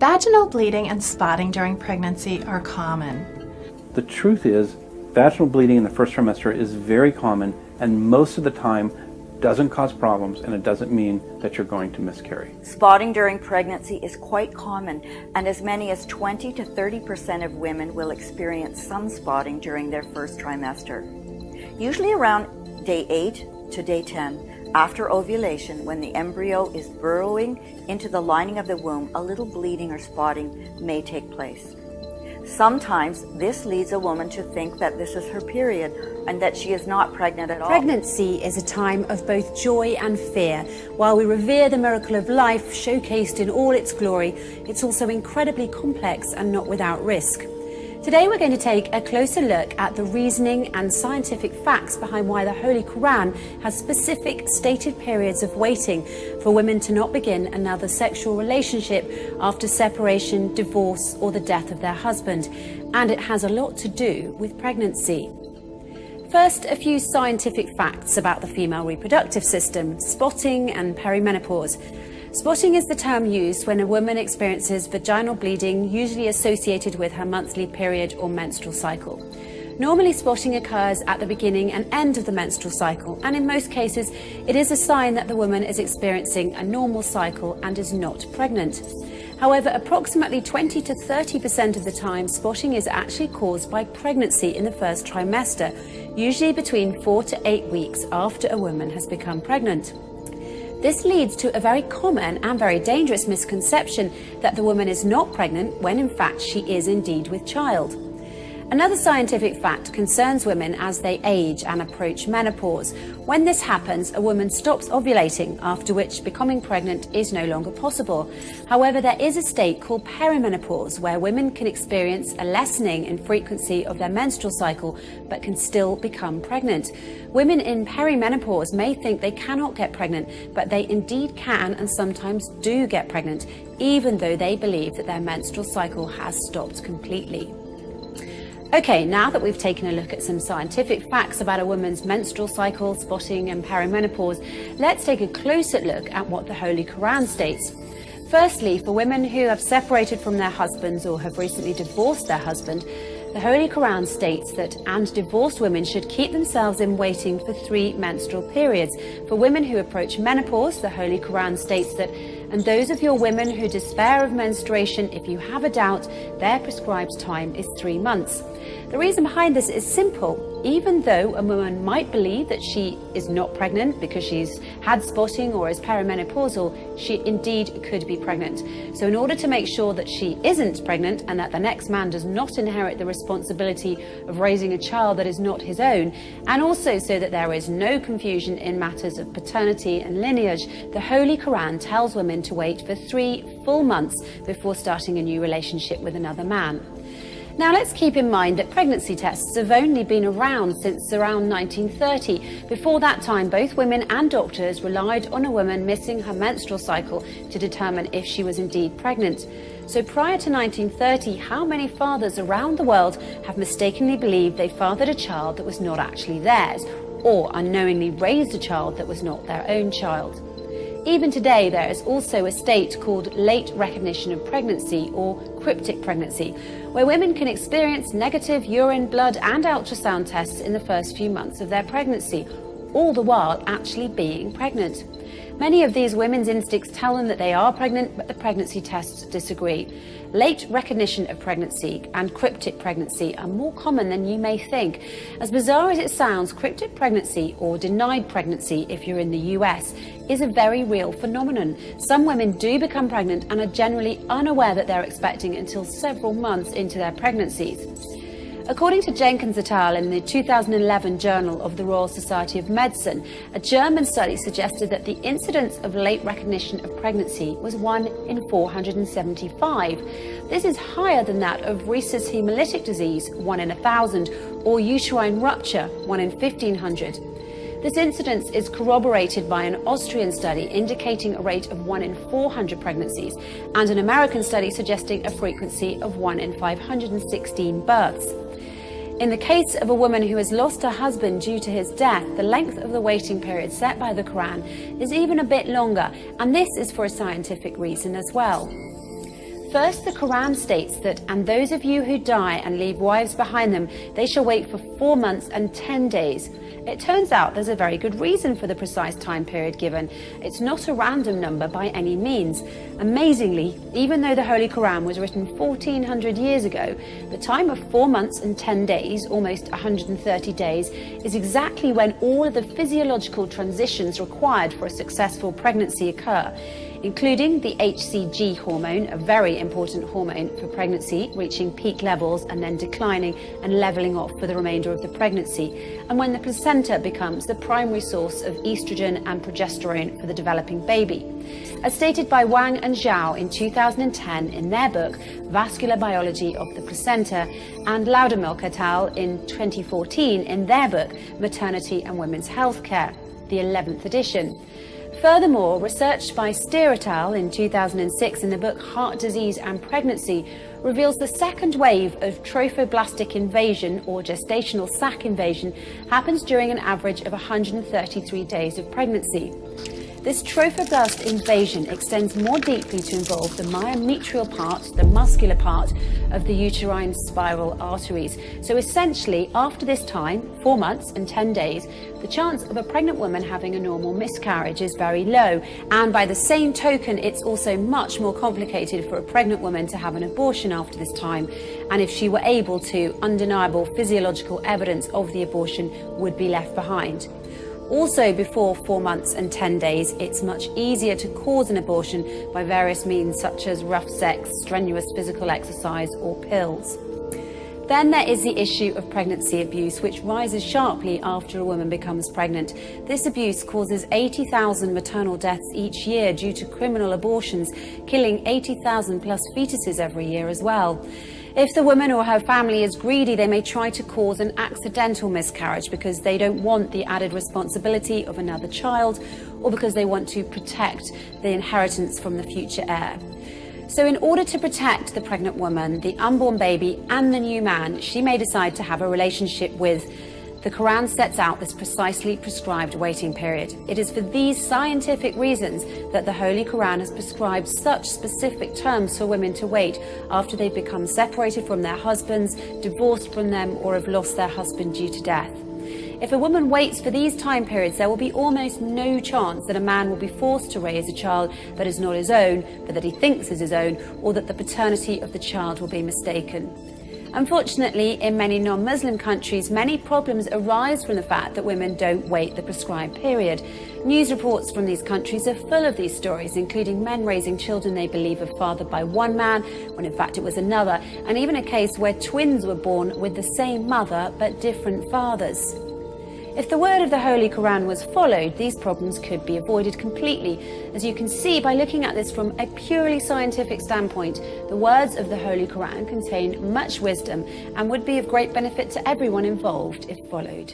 Vaginal bleeding and spotting during pregnancy are common. The truth is, vaginal bleeding in the first trimester is very common and most of the time doesn't cause problems, and it doesn't mean that you're going to miscarry. Spotting during pregnancy is quite common, and as many as 20 to 30% of women will experience some spotting during their first trimester. Usually around day 8 to day 10, after ovulation, when the embryo is burrowing into the lining of the womb, a little bleeding or spotting may take place. Sometimes this leads a woman to think that this is her period and that she is not pregnant at all. Pregnancy is a time of both joy and fear. While we revere the miracle of life showcased in all its glory, it's also incredibly complex and not without risk. Today we're going to take a closer look at the reasoning and scientific facts behind why the Holy Quran has specific stated periods of waiting for women to not begin another sexual relationship after separation, divorce, or the death of their husband. And it has a lot to do with pregnancy. First, a few scientific facts about the female reproductive system, spotting and perimenopause. Spotting is the term used when a woman experiences vaginal bleeding, usually associated with her monthly period or menstrual cycle. Normally, spotting occurs at the beginning and end of the menstrual cycle, and in most cases, it is a sign that the woman is experiencing a normal cycle and is not pregnant. However, approximately 20 to 30% of the time, spotting is actually caused by pregnancy in the first trimester, usually between 4 to 8 weeks after a woman has become pregnant. This leads to a very common and very dangerous misconception that the woman is not pregnant when in fact she is indeed with child. Another scientific fact concerns women as they age and approach menopause. When this happens, a woman stops ovulating, after which becoming pregnant is no longer possible. However, there is a state called perimenopause where women can experience a lessening in frequency of their menstrual cycle but can still become pregnant. Women in perimenopause may think they cannot get pregnant, but they indeed can and sometimes do get pregnant, even though they believe that their menstrual cycle has stopped completely. Okay, now that we've taken a look at some scientific facts about a woman's menstrual cycle, spotting and perimenopause, let's take a closer look at what the Holy Quran states. Firstly, for women who have separated from their husbands or have recently divorced their husband, the Holy Quran states that divorced women should keep themselves in waiting for 3 menstrual periods. For women who approach menopause, the Holy Quran states that, and those of your women who despair of menstruation, if you have a doubt, their prescribed time is 3 months. The reason behind this is simple. Even though a woman might believe that she is not pregnant because she's had spotting or is perimenopausal, she indeed could be pregnant. So in order to make sure that she isn't pregnant and that the next man does not inherit the responsibility of raising a child that is not his own, and also so that there is no confusion in matters of paternity and lineage, the Holy Quran tells women to wait for 3 full months before starting a new relationship with another man. Now let's keep in mind that pregnancy tests have only been around since around 1930. Before that time, both women and doctors relied on a woman missing her menstrual cycle to determine if she was indeed pregnant. So prior to 1930, how many fathers around the world have mistakenly believed they fathered a child that was not actually theirs, or unknowingly raised a child that was not their own child? Even today, there is also a state called late recognition of pregnancy, or cryptic pregnancy, where women can experience negative urine, blood and ultrasound tests in the first few months of their pregnancy, all the while actually being pregnant. Many of these women's instincts tell them that they are pregnant, but the pregnancy tests disagree. Late recognition of pregnancy and cryptic pregnancy are more common than you may think. As bizarre as it sounds, cryptic pregnancy, or denied pregnancy if you're in the US, is a very real phenomenon. Some women do become pregnant and are generally unaware that they're expecting until several months into their pregnancies. According to Jenkins et al. In the 2011 Journal of the Royal Society of Medicine, a German study suggested that the incidence of late recognition of pregnancy was 1 in 475. This is higher than that of rhesus hemolytic disease, 1 in 1,000, or uterine rupture, 1 in 1,500. This incidence is corroborated by an Austrian study indicating a rate of 1 in 400 pregnancies, and an American study suggesting a frequency of 1 in 516 births. In the case of a woman who has lost her husband due to his death, the length of the waiting period set by the Quran is even a bit longer, and this is for a scientific reason as well. First, the Quran states that, "And those of you who die and leave wives behind them, they shall wait for 4 months and 10 days. It turns out there's a very good reason for the precise time period given. It's not a random number by any means. Amazingly, even though the Holy Quran was written 1400 years ago, the time of 4 months and 10 days, almost 130 days, is exactly when all of the physiological transitions required for a successful pregnancy occur, including the HCG hormone, a very important hormone for pregnancy, reaching peak levels and then declining and leveling off for the remainder of the pregnancy, and when the placenta becomes the primary source of estrogen and progesterone for the developing baby. As stated by Wang and Zhao in 2010 in their book Vascular Biology of the Placenta, and Loudermilk et al. In 2014 in their book Maternity and Women's Healthcare, the 11th edition. Furthermore, research by Steer et al. In 2006 in the book Heart Disease and Pregnancy reveals the second wave of trophoblastic invasion, or gestational sac invasion, happens during an average of 133 days of pregnancy. This trophoblast invasion extends more deeply to involve the myometrial part, the muscular part of the uterine spiral arteries. So essentially, after this time, 4 months and 10 days, the chance of a pregnant woman having a normal miscarriage is very low. And by the same token, it's also much more complicated for a pregnant woman to have an abortion after this time. And if she were able to, undeniable physiological evidence of the abortion would be left behind. Also, before 4 months and 10 days, it's much easier to cause an abortion by various means such as rough sex, strenuous physical exercise, or pills. Then there is the issue of pregnancy abuse, which rises sharply after a woman becomes pregnant. This abuse causes 80,000 maternal deaths each year due to criminal abortions, killing 80,000 plus fetuses every year as well. If the woman or her family is greedy, they may try to cause an accidental miscarriage because they don't want the added responsibility of another child, or because they want to protect the inheritance from the future heir. So in order to protect the pregnant woman, the unborn baby and the new man, she may decide to have a relationship with. The Quran sets out this precisely prescribed waiting period. It is for these scientific reasons that the Holy Quran has prescribed such specific terms for women to wait after they've become separated from their husbands, divorced from them, or have lost their husband due to death. If a woman waits for these time periods, there will be almost no chance that a man will be forced to raise a child that is not his own, but that he thinks is his own, or that the paternity of the child will be mistaken. Unfortunately, in many non-Muslim countries, many problems arise from the fact that women don't wait the prescribed period. News reports from these countries are full of these stories, including men raising children they believe are fathered by one man, when in fact it was another, and even a case where twins were born with the same mother but different fathers. If the word of the Holy Quran was followed, these problems could be avoided completely. As you can see by looking at this from a purely scientific standpoint, the words of the Holy Quran contain much wisdom and would be of great benefit to everyone involved if followed.